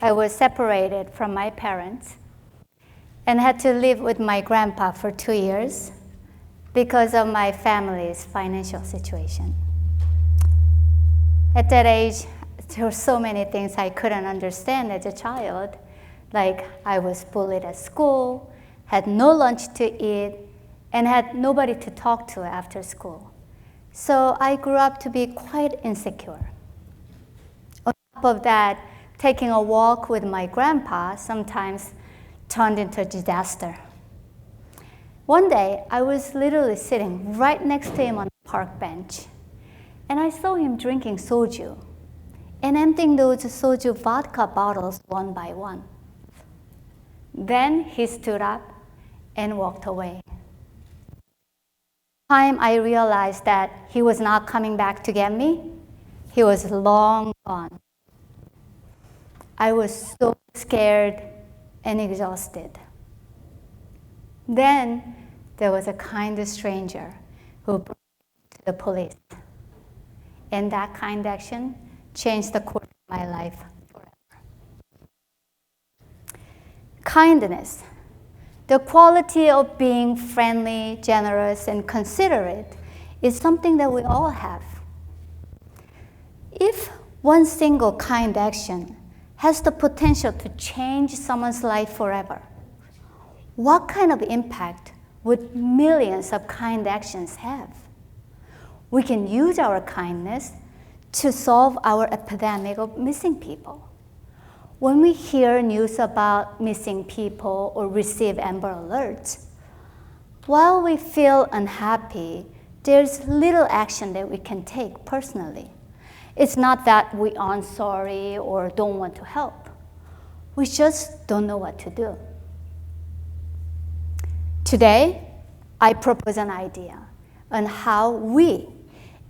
I was separated from my parents and had to live with my grandpa for 2 years because of my family's financial situation. At that age, there were so many things I couldn't understand as a child, like I was bullied at school, had no lunch to eat, and had nobody to talk to after school. So I grew up to be quite insecure. On top of that, taking a walk with my grandpa sometimes turned into a disaster. One day, I was literally sitting right next to him on the park bench, and I saw him drinking soju and emptying those soju vodka bottles one by one. Then he stood up and walked away. Time I realized that he was not coming back to get me, he was long gone. I was so scared and exhausted. Then there was a kind stranger who brought me to the police. And that kind action changed the course of my life forever. Kindness, the quality of being friendly, generous, and considerate, is something that we all have. If one single kind action has the potential to change someone's life forever, what kind of impact would millions of kind actions have? We can use our kindness to solve our epidemic of missing people. When we hear news about missing people or receive Amber Alerts, while we feel unhappy, there's little action that we can take personally. It's not that we aren't sorry or don't want to help. We just don't know what to do. Today, I propose an idea on how we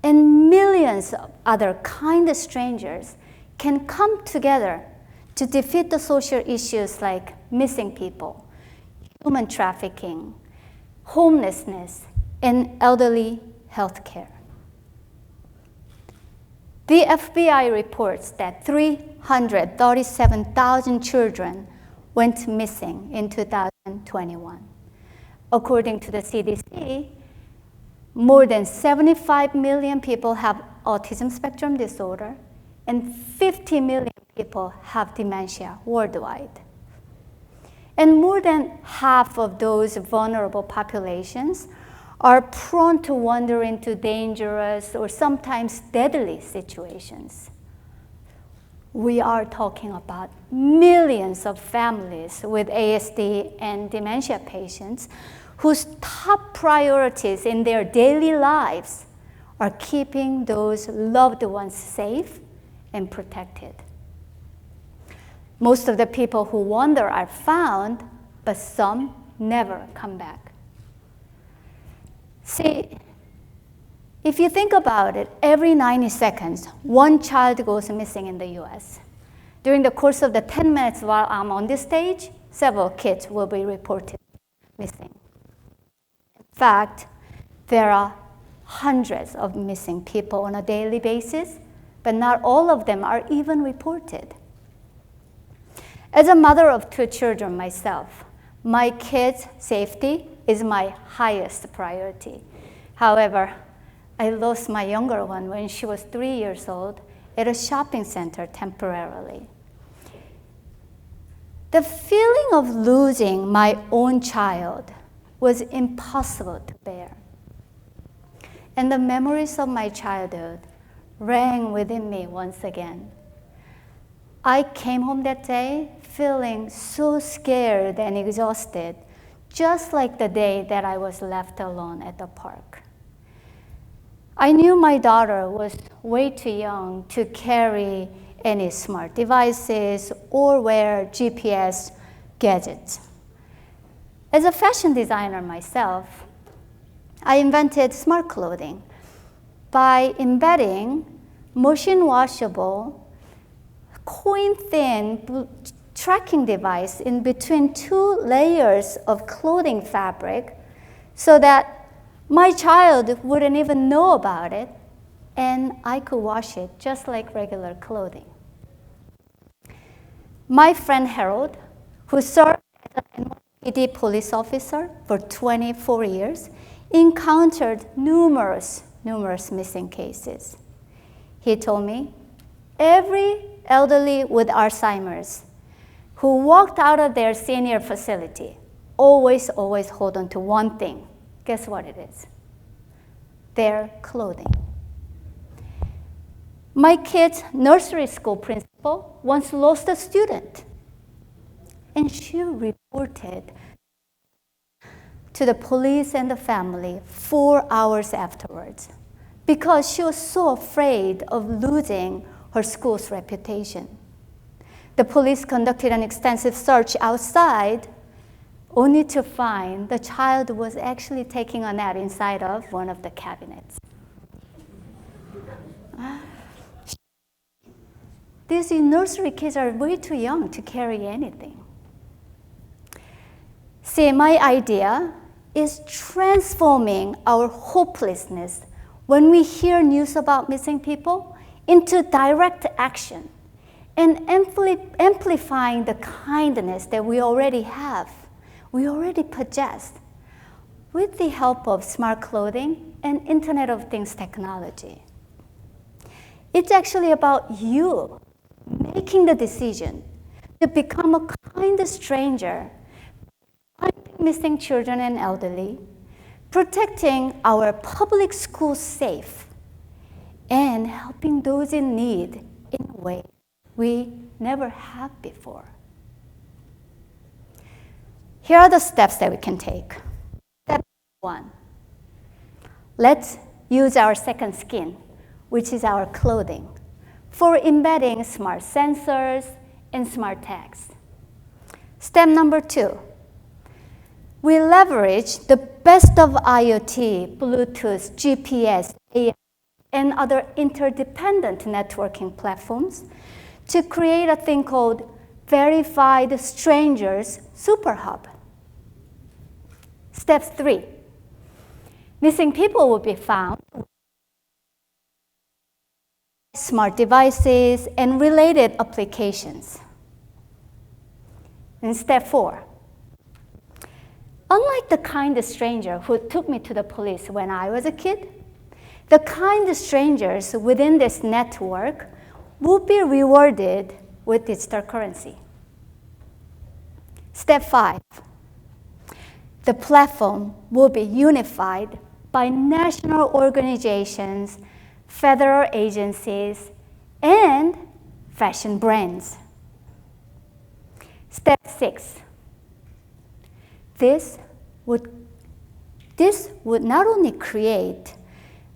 and millions of other kind strangers can come together to defeat the social issues like missing people, human trafficking, homelessness, and elderly health care. The FBI reports that 337,000 children went missing in 2021. According to the CDC, more than 75 million people have autism spectrum disorder, and 50 million people have dementia worldwide. And more than half of those vulnerable populations are prone to wander into dangerous or sometimes deadly situations. We are talking about millions of families with ASD and dementia patients whose top priorities in their daily lives are keeping those loved ones safe and protected. Most of the people who wander are found, but some never come back. See, if you think about it, every 90 seconds, one child goes missing in the US. During the course of the 10 minutes while I'm on this stage, several kids will be reported missing. In fact, there are hundreds of missing people on a daily basis, but not all of them are even reported. As a mother of 2 children myself, my kids' safety is my highest priority. However, I lost my younger one when she was 3 years old at a shopping center temporarily. The feeling of losing my own child was impossible to bear. And the memories of my childhood rang within me once again. I came home that day feeling so scared and exhausted, just like the day that I was left alone at the park. I knew my daughter was way too young to carry any smart devices or wear GPS gadgets. As a fashion designer myself, I invented smart clothing by embedding machine washable, coin-thin tracking device in between 2 layers of clothing fabric so that my child wouldn't even know about it, and I could wash it just like regular clothing. My friend Harold, who served as an NYPD police officer for 24 years, encountered numerous missing cases. He told me every elderly with Alzheimer's who walked out of their senior facility always hold on to one thing. Guess what it is? Their clothing. My kid's nursery school principal once lost a student, and she reported to the police and the family 4 hours afterwards because she was so afraid of losing her school's reputation. The police conducted an extensive search outside, only to find the child was actually taking a nap inside of one of the cabinets. These nursery kids are way too young to carry anything. See, my idea is transforming our hopelessness when we hear news about missing people into direct action and amplifying the kindness that we already have, we already possess, with the help of smart clothing and Internet of Things technology. It's actually about you making the decision to become a kind stranger, finding missing children and elderly, protecting our public schools safe, and helping those in need in a way we never have before. Here are the steps that we can take. Step 1. Let's use our second skin, which is our clothing, for embedding smart sensors and smart tags. Step number 2. We leverage the best of IoT, Bluetooth, GPS, AI, and other interdependent networking platforms to create a thing called Verified Strangers Superhub. Step 3. Missing people will be found with smart devices and related applications. And step 4. Unlike the kind stranger who took me to the police when I was a kid, the kind strangers within this network will be rewarded with digital currency. Step 5. The platform will be unified by national organizations, federal agencies, and fashion brands. Step 6. This would not only create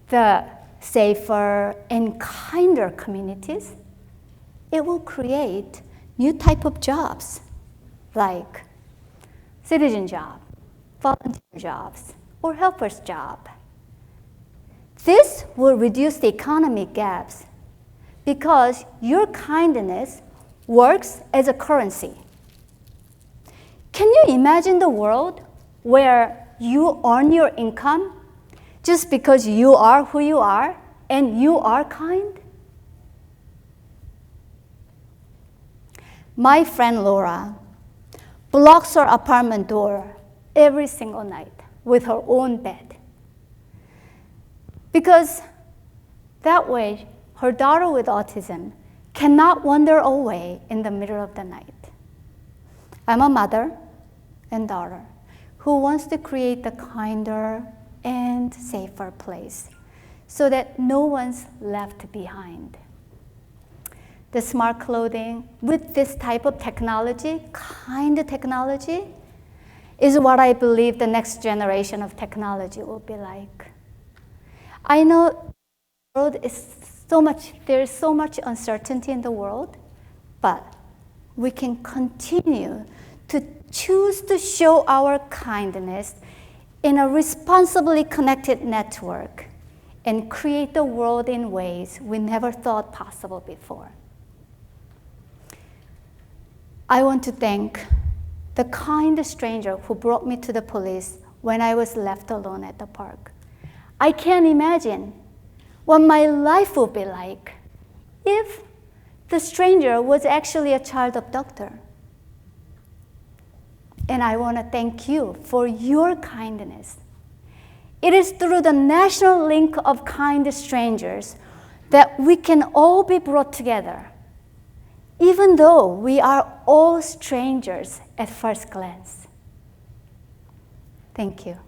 the safer and kinder communities, it will create new type of jobs like citizen job, volunteer jobs, or helper's job. This will reduce the economic gaps because your kindness works as a currency. Can you imagine the world where you earn your income just because you are who you are and you are kind? My friend Laura blocks her apartment door every single night with her own bed, because that way her daughter with autism cannot wander away in the middle of the night. I'm a mother and daughter who wants to create a kinder and safer place so that no one's left behind. The smart clothing with this type of technology, kind of technology, is what I believe the next generation of technology will be like. I know the world is there is so much uncertainty in the world, but we can continue to choose to show our kindness in a responsibly connected network and create the world in ways we never thought possible before. I want to thank the kind stranger who brought me to the police when I was left alone at the park. I can't imagine what my life would be like if The stranger was actually a child abductor. And I want to thank you for your kindness. It is through the national link of kind strangers that we can all be brought together, even though we are all strangers at first glance. Thank you.